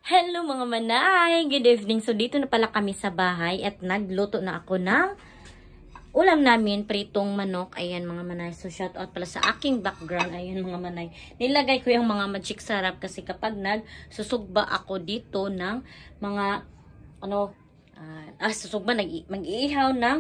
Hello mga manay! Good evening. So dito na pala kami sa bahay at nagluto na ako ng ulam namin, pritong manok. Ayan mga manay. So shout out pala sa aking background. Ayan mga manay. Nilagay ko yung mga magic sarap kasi kapag nagsusugba ako dito ng mga susugba, mag-iihaw ng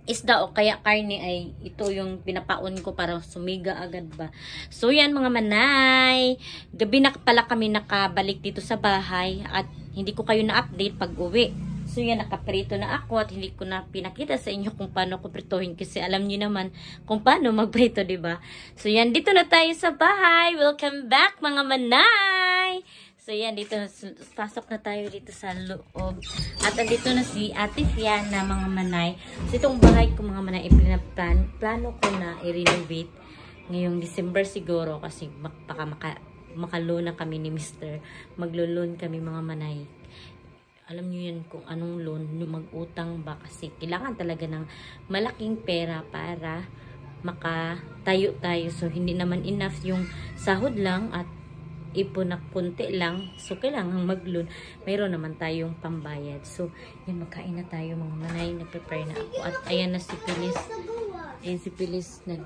isda o kaya karne, ay ito yung pinapaon ko para sumiga agad ba. So yan mga manay, gabi na pala kami nakabalik dito sa bahay at hindi ko kayo na-update pag uwi. So yan, nakaprito na ako at hindi ko na pinakita sa inyo kung paano ko pritohin kasi alam niyo naman kung paano magprito, diba? So yan, dito na tayo sa bahay. Welcome back mga manay! So yan, dito pasok na tayo dito sa loob. At andito na si Ate Fiana mga manay. So itong bahay ko mga manay, plano ko na i-renovate ngayong December siguro kasi baka makaloan na kami ni Mr. Maglo-loan kami mga manay. Alam niyo yan kung anong loan, yung mag-utang ba kasi kailangan talaga ng malaking pera para makatayo tayo. So hindi naman enough yung sahod lang at ipon na kunti lang. So, kailangan mag-loan. Mayroon naman tayong pambayad. So, yan, magkain na tayo mga manay. Nag-prepare na ako. At ayan na si Pilis. Ayan si Pilis. Ano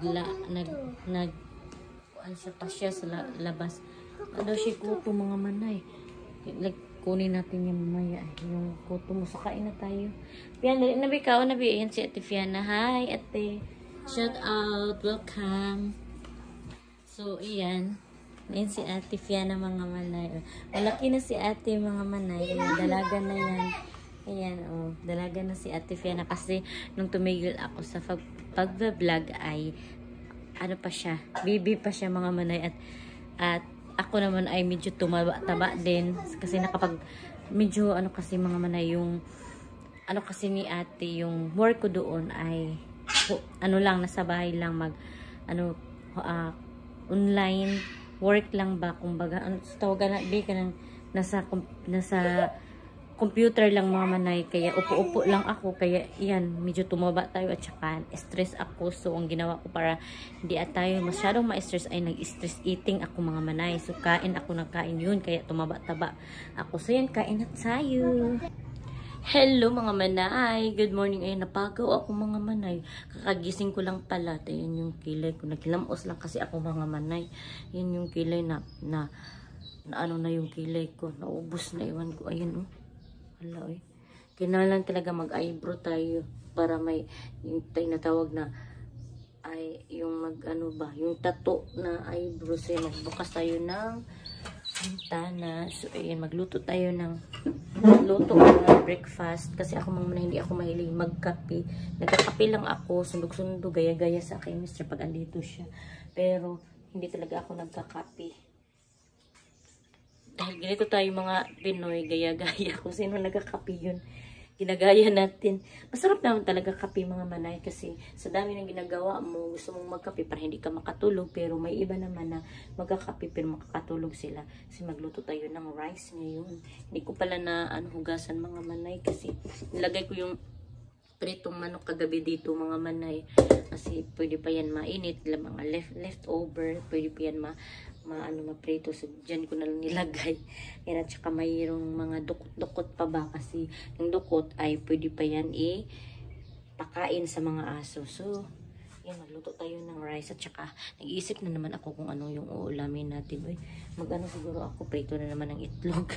siya pa siya sa labas. Ano siya kuto mga manay. Kunin natin yung mamaya. Yung kuto mo. So, kain na tayo. Pian, nabi ka. Nabi, ayan si Ate Fiana. Hi, Ate. Shout out. Welcome. So, ayan. Ayan si Ate Fiana mga manay. Malaki na si Ate mga manay. Ayan, dalaga na yan. Ayan, dalaga na si Ate Fiana. Kasi nung tumigil ako sa pag-vlog ay ano pa siya, baby pa siya mga manay. At ako naman ay medyo tumaba-taba din. Kasi medyo kasi mga manay yung kasi ni Ate, yung work ko doon ay nasa bahay lang online work lang ba, kumbaga, tawagan na, ka nang nasa computer lang mga manay, kaya upo-upo lang ako, kaya yan, medyo tumaba tayo at saka stress ako. So, ang ginawa ko para hindi tayo masyadong ma-stress ay nag-stress eating ako mga manay. So, nagkain yun, kaya tumaba-taba ako. So, yan, kain na tayo. Hello mga manay! Good morning. Ayun, napagaw ako mga manay. Kakagising ko lang pala. Ayan yung kilay ko. Nagilamos lang kasi ako mga manay. Yan yung kilay na ano na yung kilay ko. Naubos na, iwan ko. Ayun Hala Kailangan talaga mag-eyebrow tayo para may yung tinatawag na ay yung yung tattoo na eyebrow. So magbukas tayo ng bintana. So ayan, magluto tayo ng breakfast kasi ako mga manay, hindi ako mahilig magkape. Nagkakape lang ako, sundog-sundo, gaya-gaya sa akin Mr. pag andito siya, pero hindi talaga ako nagkakape dahil ganito tayo mga Pinoy, gaya-gaya. Kung sino nagkakape yun, ginagaya natin. Masarap naman talaga kape mga manay kasi sa dami ng ginagawa mo, gusto mong magkape para hindi ka makatulog, pero may iba naman na magkakape pero makakatulog sila. Kasi magluto tayo ng rice ngayon. Hindi ko pala na hugasan mga manay kasi nilagay ko yung pritong manok kagabi dito mga manay kasi pwede pa yan mainit, mga leftover, pwede pa yan maprito. So dyan ko na lang nilagay. Yan, at saka mayroong mga dukot-dukot pa ba kasi yung dukot ay pwede pa yan pakain sa mga aso. So yan, magluto tayo ng rice at saka nag-iisip na naman ako kung ano yung uulamin natin. Siguro ako, prito na naman ng itlog.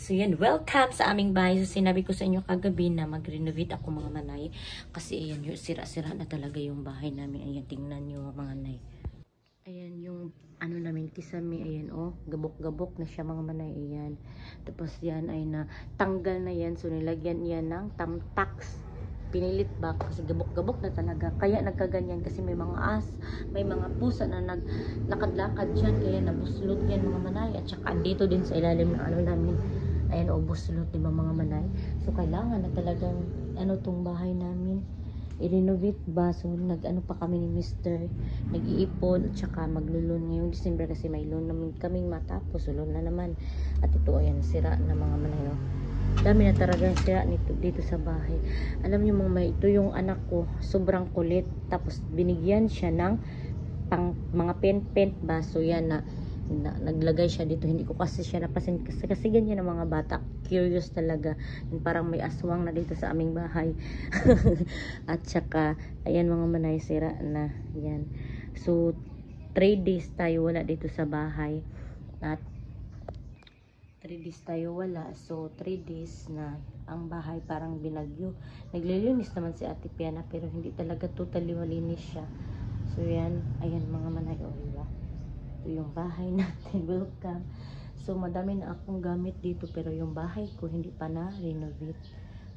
So yan, welcome sa aming bahay. So sinabi ko sa inyo kagabi na mag-renovate ako mga manay kasi ayan, sira-sira na talaga yung bahay namin. Ayan, tingnan nyo mga manay. Ayan yung namin, kisame. Ayan gabok-gabok na siya mga manay. Ayan, tapos yan ay tanggal na yan. So nilagyan yan ng tamtax. Pinilit ba kasi gabok-gabok na talaga, kaya nagkaganyan kasi may mga may mga pusa na naglakad-lakad dyan, kaya nabuslot yan mga manay. At saka dito din sa ilalim ng namin, ayan buslot, diba mga manay. So kailangan na talagang tong bahay namin i-renovate ba. So pa kami ni Mr. nag-iipon at saka maglulun ngayong December kasi may loan namin kaming matapos. So loan na naman. At ito ayan, sira na mga manay. Dami na talagang sira dito sa bahay. Alam niyo mga ito yung anak ko, sobrang kulit. Tapos binigyan siya ng mga pen ba. So yan naglagay siya dito. Hindi ko kasi siya napasin kasi ganyan ng mga bata, curious talaga. Yung parang may aswang na dito sa aming bahay. At saka ayan mga manay, sira na yan. So 3 days tayo wala dito sa bahay, at 3 days tayo wala. So 3 days na ang bahay parang binagyo. Naglilinis naman si Ate Piana pero hindi talaga totally malinis siya. So yan, ayan mga manay, diba? Ito yung bahay natin. Welcome. So madami na akong gamit dito pero yung bahay ko hindi pa na renovate.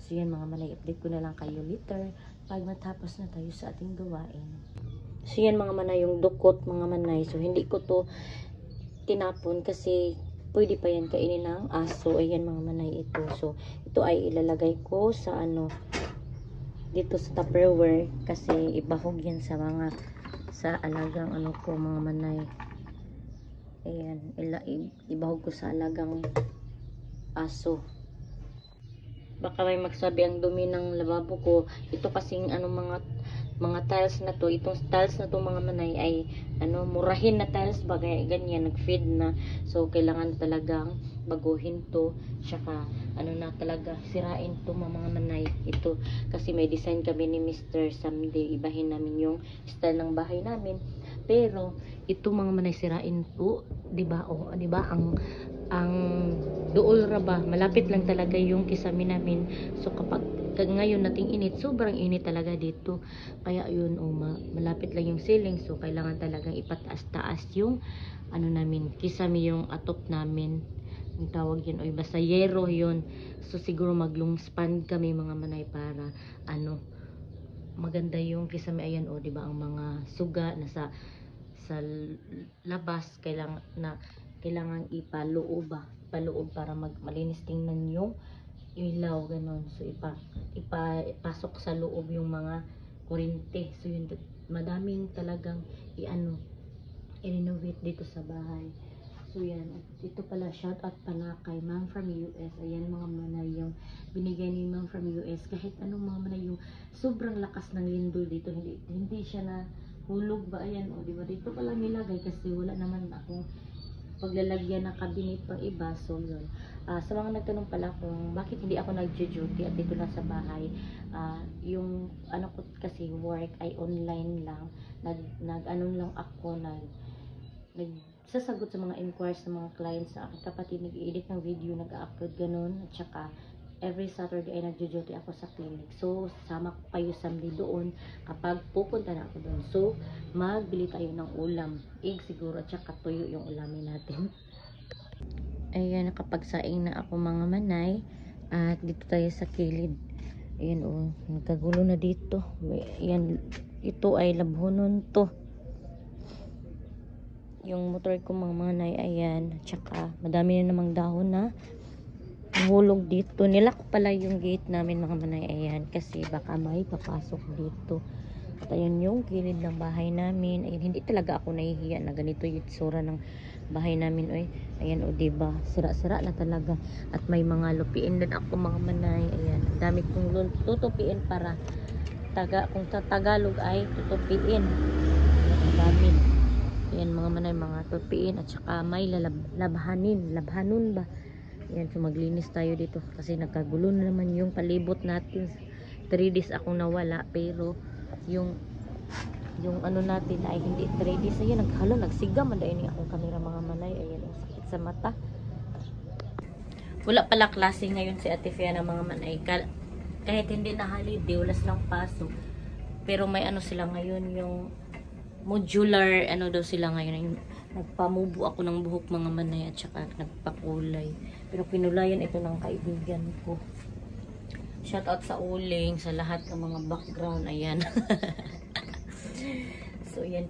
So yan mga manay, update ko na lang kayo later pag matapos na tayo sa ating gawain. So yan mga manay, yung dukot mga manay. So hindi ko to tinapon kasi pwede pa yan kainin ng aso. Ayan mga manay, ito. So ito ay ilalagay ko sa dito sa Tupperware kasi ibahog yan sa alagang ko mga manay. Ayan, ibahog ko sa alagang aso. Baka may magsabi ang dumi ng lababo ko. Ito kasing mga tiles na to, itong tiles na to mga manay ay murahin na tiles ba, kaya ganyan nag-feed na. So kailangan talagang baguhin to, tsaka na talaga sirain to mga manay. Ito kasi may design kami ni Mr. Someday ibahin namin yung style ng bahay namin, pero ito mga manay sirain po, di ba? Di ba ang dool ra ba, malapit lang talaga yung kisame namin. So kapag ngayon nating init, sobrang init talaga dito, kaya yun malapit lang yung ceiling. So kailangan talagang ipataas-taas yung namin, kisame yung atop namin, yung tawag yun, basta yero yun. So siguro maglungspan kami mga manay para maganda yung kisame. Ayan di ba, ang mga suga na sa labas kailangan ipaloob para malinis tingnan yung ilaw, ganon. So ipasok sa loob yung mga kuryente. So yun, madaming talagang i-renovate dito sa bahay. So yan, ito pala, shout out pala kay Ma'am from US. Ayan mga manay, yung binigay ni Ma'am from US. Kahit anong mga manay, yung sobrang lakas ng lindol dito, hindi siya na hulog ba. Ayan di ba, dito pala nilagay kasi wala naman akong paglalagyan ng cabinet pang iba. So yun, sa mga nagtanong pala kung bakit hindi ako nag-duty at dito lang sa bahay, yung ko kasi work ay online lang, lang ako, nagsasagot sa mga inquiries ng mga clients. Sa aking kapatid nag-edit ng video, nag-upload ganun, at saka every Saturday ay nag-duty ako sa clinic. So sama ko kayo someday doon kapag pupunta na ako doon. So magbili tayo ng ulam, egg siguro, at saka tuyo yung ulamin natin. Ayan, nakapagsaing na ako mga manay, at dito tayo sa kilid. Ayan nagkagulo na dito. Ayan, ito ay labhonon to, yung motor ko mga manay. Ayan, at saka madami na namang dahon na nahulog dito. Nilak pala yung gate namin mga manay. Ayan, kasi baka may papasok dito. At ayun yung kilid ng bahay namin. Ayan, hindi talaga ako nahihiya na ganito yung itsura ng bahay namin. Ayan diba, sira-sira na talaga. At may mga lupiin din ako mga manay. Ayan, ang dami kong tutupiin para kung sa Tagalog ay tutupiin. Ang dami. Ayan mga manay, mga tupiin, at saka may labhanon ba. Ayan, so maglinis tayo dito kasi nagkagulo na naman yung palibot natin. 3 days akong nawala, pero yung natin ay hindi 3 days. Ayan, nagsiga man dahil akong kamera mga manay. Ayan, ang sakit sa mata. Wala pala klase ngayon si Ate Fiana mga manay. Kahit hindi na holiday, wala silang pasok. Pero may sila ngayon, yung modular, daw sila ngayon. Nagpamubo ako ng buhok mga manay, at saka nagpakulay. Pero pinulayan ito ng kaibigan ko. Shout out sa uling, sa lahat ng mga background. Ayan. So yan,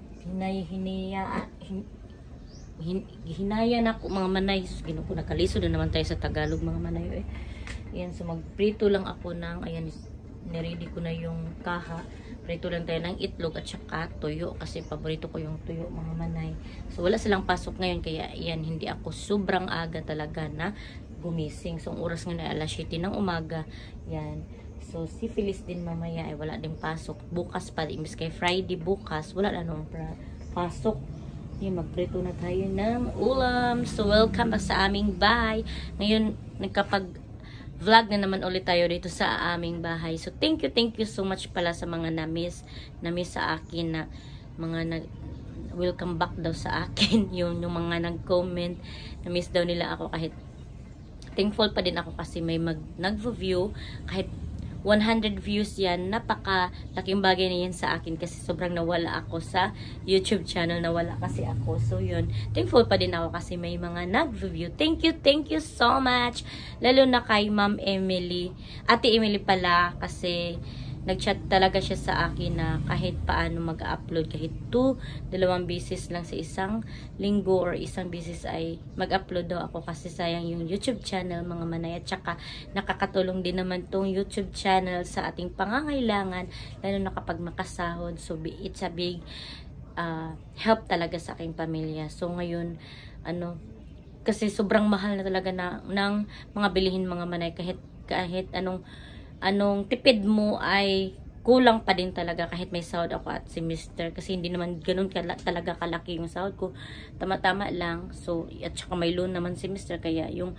hinaya na ako mga manay. So, nakaliso na naman tayo sa Tagalog mga manay. Ayan, so magprito lang ako ng, ayan, niready ko na yung kaha. Prito lang tayo ng itlog at saka tuyo kasi paborito ko yung tuyo mga manay. So wala silang pasok ngayon, kaya yan, hindi ako sobrang aga talaga na gumising. So ang oras ngayon ay alas 7 ng umaga. Yan. So si Phyllis din mamaya ay wala ding pasok. Bukas pa, imbis kay Friday bukas, wala na nung pasok. Yun, magprito na tayo ng ulam. So, welcome back sa aming bahay. Ngayon, nagkapag-vlog na naman ulit tayo dito sa aming bahay. So, thank you so much pala sa mga na-miss sa akin na mga welcome back daw sa akin. Yung mga nag-comment, na-miss daw nila ako kahit thankful pa din ako kasi may nag-view kahit 100 views yan, napaka-laking bagay na yan sa akin kasi sobrang nawala ako sa YouTube channel, nawala kasi ako. So yun, thankful pa din ako kasi may mga nag-view. Thank you so much. Lalo na kay Ma'am Emily, Ate Emily pala, kasi nag-chat talaga siya sa akin na kahit paano mag-upload, kahit 2 beses lang sa isang linggo or isang beses ay mag-upload daw ako kasi sayang yung YouTube channel mga manay, at saka nakakatulong din naman tong YouTube channel sa ating pangangailangan lalo na kapag makasahod. So it's a big help talaga sa aking pamilya. So ngayon kasi sobrang mahal na talaga ng mga bilihin mga manay, kahit anong tipid mo ay kulang pa din talaga kahit may sahod ako at si Mr. Kasi hindi naman ganun talaga kalaki yung sahod ko. Tama-tama lang. So, at saka may loan naman si Mr. Kaya yung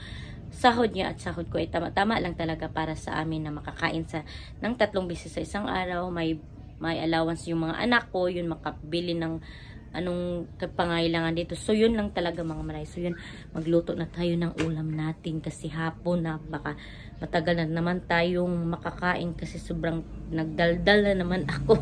sahod niya at sahod ko ay tama-tama lang talaga para sa amin na makakain ng 3 beses sa isang araw. May allowance yung mga anak ko. Yun, makabili ng anong pangailangan dito. So, yun lang talaga mga manay. So, yun, magluto na tayo ng ulam natin kasi hapon na baka matagal na naman tayong makakain kasi sobrang nagdaldal na naman ako.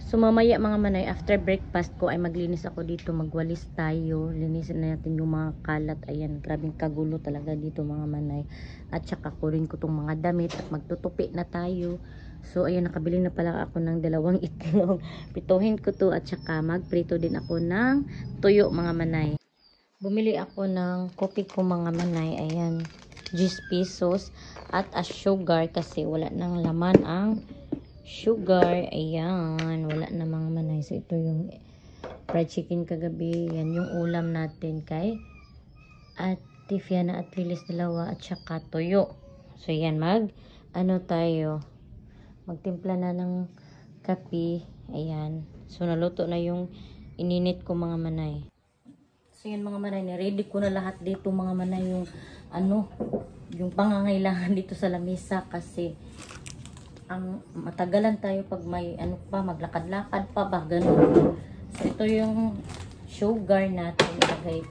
So, mamaya mga manay, after breakfast ko ay maglinis ako dito. Magwalis tayo. Linisin na natin yung mga kalat. Ayan, grabing kagulo talaga dito mga manay. At saka kurin ko tong mga damit at magtutupi na tayo. So, ayun, nakabili na pala ako ng 2 itlog. Pituhin ko to at saka magprito din ako ng tuyo mga manay. Bumili ako ng kopi ko mga manay. Ayan, 10 pesos at a sugar kasi wala nang laman ang sugar. Ayan, wala na mga manay. So, ito yung fried chicken kagabi. Yan yung ulam natin kay at Tifiana at Lilis dalawa at saka tuyo. So, yan, tayo. Magtimpla na ng kape. Ayan. So, naluto na yung ininit ko mga manay. So, yan mga manay. Ready ko na lahat dito mga manay. Yung pangangailangan dito sa lamesa kasi ang matagalan tayo pag may maglakad-lakad pa ba, ganun. So, ito yung sugar natin. Ilagay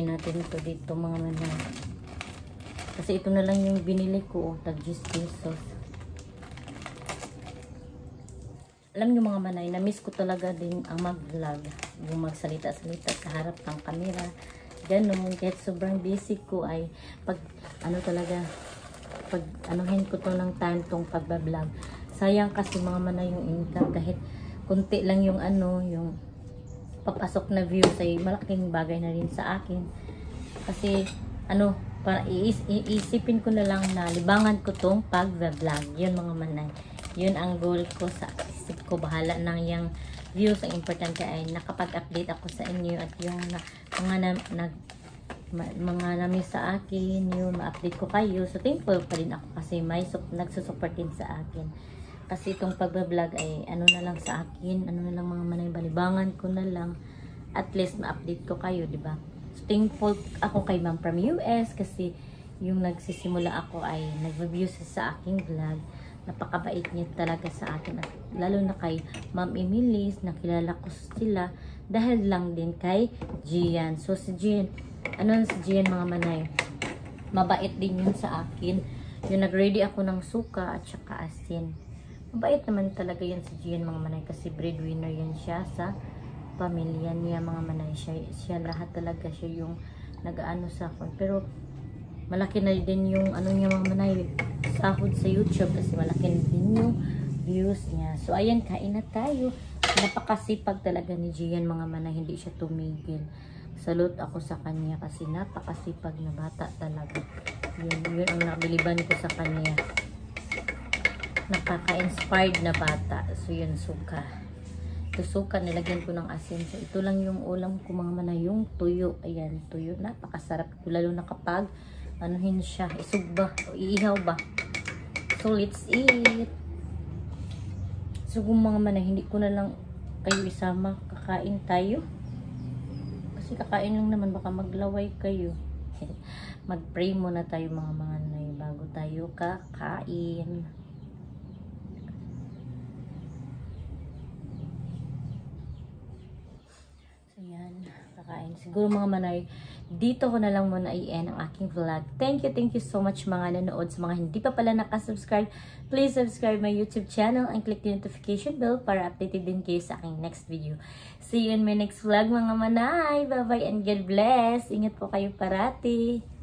natin ito dito mga manay. Kasi ito na lang yung binili ko. Tag 10 pesos. Alam nyo mga manay, na-miss ko talaga din ang mag-vlog. Yung magsalita-salita sa harap ng camera. Ganun, kahit sobrang busy ko ay anuhin ko to ng time tong pagbablog. Sayang kasi mga manay yung income. Kahit kunti lang yung yung papasok na views ay malaking bagay na rin sa akin. Kasi para iisipin ko na lang na libangan ko tong pag-vlog. Yun mga manay. Yun ang goal ko sa isip ko. Bahala nang yung views. Ang importante ay nakapag-update ako sa inyo at yung mga namiss sa akin, yun, ma-update ko kayo. So, thankful pa rin ako kasi may nagsusupport din sa akin. Kasi itong pag-vlog ay na lang sa akin, na lang mga manay, balibangan ko na lang. At least ma-update ko kayo, diba? So, thankful ako kay Ma'am from US kasi yung nagsisimula ako ay nag-review sa aking vlog. Napakabait niya talaga sa akin at lalo na kay Ma'am Emily, nakilala ko sila dahil lang din kay Gian. So si Gian, si Gian mga manay, mabait din yun sa akin. Yung nag-ready ako ng suka at saka asin. Mabait naman talaga yan si Gian mga manay kasi breadwinner yan siya sa pamilya niya mga manay. Siya lahat talaga, siya yung nag-ano sa akin. Pero malaki na din yung niya mga manay, sahod sa YouTube kasi malaki na din yung views niya. So ayan, kain na tayo. Napakasipag talaga ni Gian mga manay, hindi siya tumigil. Salute ako sa kanya kasi napakasipag na bata talaga. Yun ang nabiliban ko sa kanya. Nakaka-inspired na bata. So yun, suka. Ito suka, nilagyan ko ng asin. So ito lang yung ulam ko mga manay, yung tuyo. Ayan, tuyo. Napakasarap ito lalo na kapag siya, isug ba o iihaw ba. So let's eat. So kung mga manay, hindi ko na lang kayo isama, kakain tayo. Kasi kakain lang naman, baka maglaway kayo. Mag-pray muna tayo mga manay bago tayo kakain. So yan, kakain. Siguro mga manay, dito ko na lang muna i-end ang aking vlog. Thank you so much mga nanood. Sa mga hindi pa pala nakasubscribe, please subscribe my YouTube channel and click the notification bell para updated din kayo sa aking next video. See you in my next vlog mga manay. Bye bye and God bless. Ingat po kayo parati.